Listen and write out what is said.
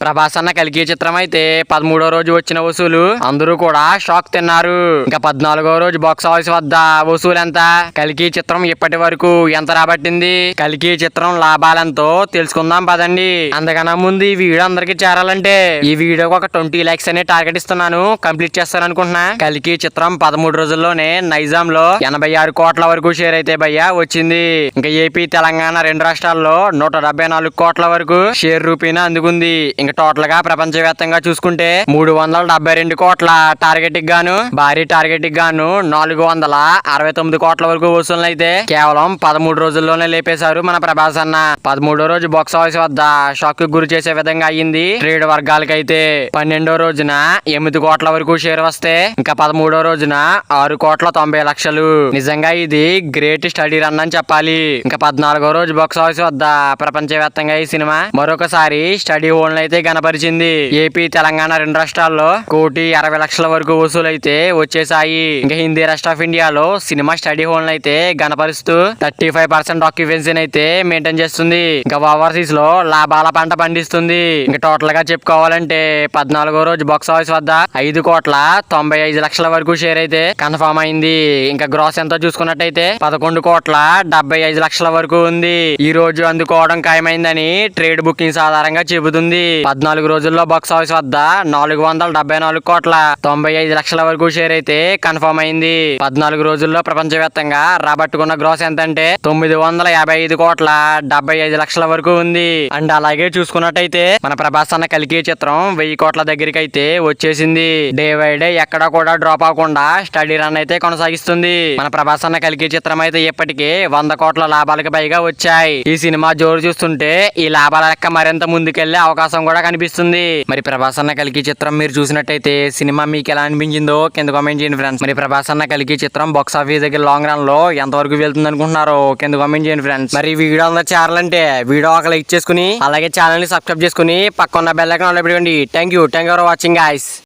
ప్రభాస్ అన్న కలికి చిత్రం అయితే 13వ రోజు వచ్చిన వసూలు అందరూ కూడా షాక్ తిన్నారు. ఇంకా 14వ రోజు బాక్స్ ఆఫీస్ వద్ద వసూలు ఎంత, కలికి చిత్రం ఇప్పటి వరకు ఎంత రాబట్టింది, కలికి చిత్రం లాభాలెంతో తెలుసుకుందాం పదండి. అందుకన్నా ముందు ఈ వీడియో అందరికి చేరాలంటే ఈ వీడియోకి ఒక 20 లైక్స్ అనే టార్గెట్ ఇస్తున్నాను, కంప్లీట్ చేస్తాను అనుకుంటున్నా. కలికి చిత్రం 13 రోజుల్లోనే నైజాం లో 86 కోట్ల వరకు షేర్ అయితే భయ్యా వచ్చింది. ఇంకా ఏపీ తెలంగాణ రెండు రాష్ట్రాల్లో 174 కోట్ల వరకు షేర్ రూపీనా అందుకుంది. టోటల్ గా ప్రపంచవ్యాప్తంగా చూసుకుంటే 372 కోట్ల టార్గెట్ గాను భారీ టార్గెట్ గాను 469 కోట్ల వరకు వసూలు అయితే కేవలం 13 రోజుల్లోనే లేపేశారు మన ప్రభాస్ అన్న. 13వ రోజు బాక్స్ ఆఫీస్ వద్ద షాక్ కు గురి చేసే విధంగా అయ్యింది ట్రేడ్ వర్గాలకైతే. 12వ రోజున 8 కోట్ల వరకు షేర్ వస్తే ఇంకా 13వ రోజున 6 కోట్ల 90 లక్షలు. నిజంగా ఇది గ్రేట్ స్టడీ రన్ అని చెప్పాలి. ఇంకా 14వ రోజు బాక్స్ ఆఫీస్ వద్ద ప్రపంచవ్యాప్తంగా ఈ సినిమా మరొకసారి స్టడీ హోల్డ్ అయితే గనపరిచింది. ఏపీ తెలంగాణ రెండు రాష్ట్రాల్లో 1,60,00,000 వరకు వసూలు అయితే వచ్చేసాయి. ఇంకా హిందీ రాష్ట్ర ఆఫ్ ఇండియాలో సినిమా స్టడీ హోల్డ్ అయితే గనపరుస్తూ 35% ఆక్యుపెన్సీని అయితే మెయింటైన్ చేస్తుంది. ఇంకా ఓవర్సీస్ లో లాభాల పంట పండిస్తుంది. ఇంకా టోటల్ గా చెప్పుకోవాలంటే 14వ రోజు బాక్స్ ఆఫీస్ వద్ద 5 కోట్ల 95 లక్షల వరకు షేర్ అయితే కన్ఫర్మ్ అయింది. ఇంకా గ్రాస్ ఎంతో చూసుకున్నట్టయితే 11 కోట్ల 75 లక్షల వరకు ఉంది. ఈ రోజు అందుకోవడం ఖాయమైందని ట్రేడ్ బుకింగ్స్ ఆధారంగా చెబుతుంది. 14 రోజుల్లో బాక్స్ ఆఫీస్ వద్ద 474 కోట్ల 95 లక్షల వరకు షేర్ అయితే కన్ఫర్మ్ అయింది. 14 రోజుల్లో ప్రపంచవ్యాప్తంగా రాబట్టుకున్న గ్రాస్ ఎంత అంటే 955 కోట్ల 75 లక్షల వరకు ఉంది. అండ్ అలాగే చూసుకున్నట్టయితే మన ప్రభాస్ అన్న కలికి చిత్రం 1000 కోట్ల దగ్గరికి అయితే వచ్చేసింది. డే బై డే ఎక్కడ కూడా డ్రాప్ అవ్వకుండా స్టడీ రన్ అయితే కొనసాగిస్తుంది. మన ప్రభాస్ అన్న కలికి చిత్రం అయితే ఇప్పటికే 100 కోట్ల లాభాలకు పైగా వచ్చాయి. ఈ సినిమా జోరు చూస్తుంటే ఈ లాభాల లెక్క మరింత ముందుకెళ్లే అవకాశం కూడా కనిపిస్తుంది. మరి ప్రభాస్ అన్న కలికి చిత్రం మీరు చూసినట్టయితే సినిమా మీకు ఎలా అనిపించిందో కింద కామెంట్ చేయండి ఫ్రెండ్స్. మరి ప్రభాస్ అన్న కలికి చిత్రం బాక్స్ ఆఫీస్ దగ్గర లాంగ్ రన్ లో ఎంత వరకు వెళ్తుంది అనుకుంటున్నారో కింద కామెంట్ చేయండి ఫ్రెండ్స్. మరి వీడియో అందరూ చేరాలంటే వీడియో ఒక లైక్ చేసుకుని అలాగే ఛానల్ ని సబ్స్క్రైబ్ చేసుకుని పక్కన బెల్ ఐకాన్ ఆన్ లో పెట్టుకోండి. Thank you for watching guys.